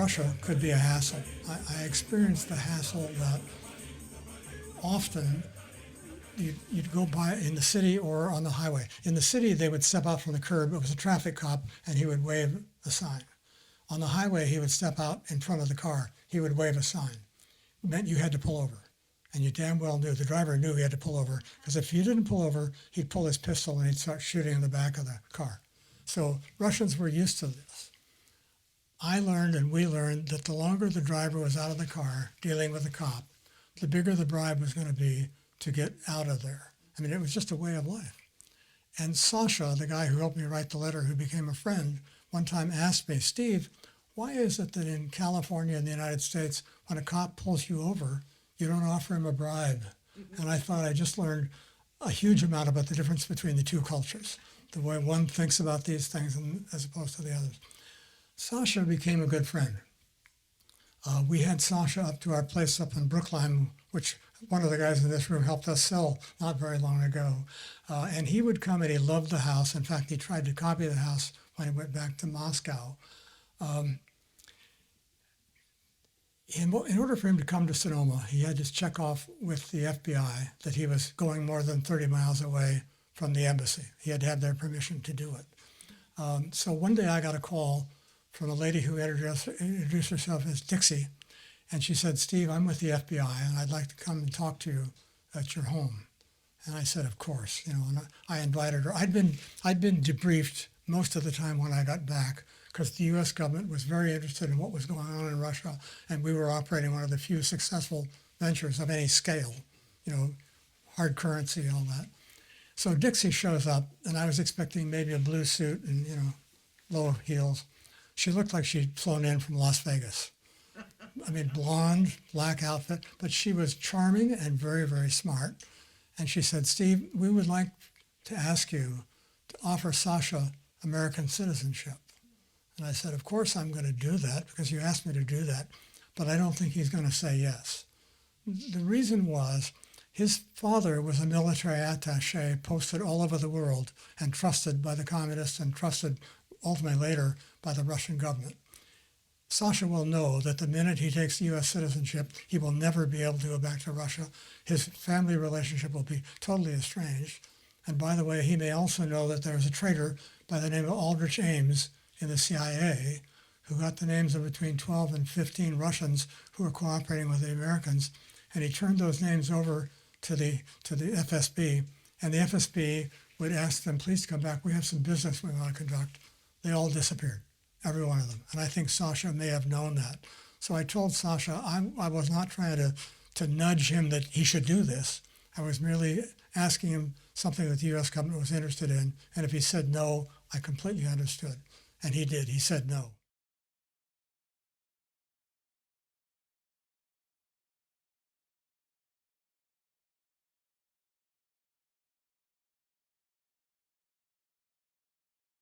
Russia could be a hassle. I experienced the hassle that often you'd go by in the city or on the highway. In the city, they would step out from the curb. It was a traffic cop, and he would wave a sign. On the highway, he would step out in front of the car. He would wave a sign. It meant you had to pull over. And you damn well knew, the driver knew he had to pull over, because if you didn't pull over, he'd pull his pistol and he'd start shooting in the back of the car. So Russians were used to this. I learned and we learned that the longer the driver was out of the car dealing with the cop, the bigger the bribe was going to be to get out of there. I mean, it was just a way of life. And Sasha, the guy who helped me write the letter, who became a friend, one time asked me, Steve, why is it that in California and the United States, when a cop pulls you over, you don't offer him a bribe? Mm-hmm. And I thought I just learned a huge amount about the difference between the two cultures, the way one thinks about these things and, as opposed to the others. Sasha became a good friend. We had Sasha up to our place up in Brookline, which one of the guys in this room helped us sell not very long ago. And he would come and he loved the house. In fact, he tried to copy the house when he went back to Moscow. In order for him to come to Sonoma, he had to check off with the FBI that he was going more than 30 miles away from the embassy. He had to have their permission to do it. So one day I got a call from a lady who introduced herself as Dixie, and she said, Steve, I'm with the FBI, and I'd like to come and talk to you at your home. And I said, of course, and I invited her. I'd been debriefed most of the time when I got back, because the U.S. government was very interested in what was going on in Russia, and we were operating one of the few successful ventures of any scale, hard currency and all that. So Dixie shows up, and I was expecting maybe a blue suit and, low heels. She looked like she'd flown in from Las Vegas. I mean, blonde, black outfit, but she was charming and very, very smart. And she said, Steve, we would like to ask you to offer Sasha American citizenship. And I said, of course I'm going to do that because you asked me to do that, but I don't think he's going to say yes. The reason was his father was a military attaché posted all over the world and trusted by the communists and trusted ultimately later by the Russian government. Sasha will know that the minute he takes U.S. citizenship, he will never be able to go back to Russia. His family relationship will be totally estranged. And by the way, he may also know that there's a traitor by the name of Aldrich Ames in the CIA who got the names of between 12 and 15 Russians who were cooperating with the Americans. And he turned those names over to the FSB. And the FSB would ask them, please come back. We have some business we want to conduct. They all disappeared, every one of them. And I think Sasha may have known that. So I told Sasha I was not trying to nudge him that he should do this. I was merely asking him something that the U.S. government was interested in. And if he said no, I completely understood. And he did. He said no.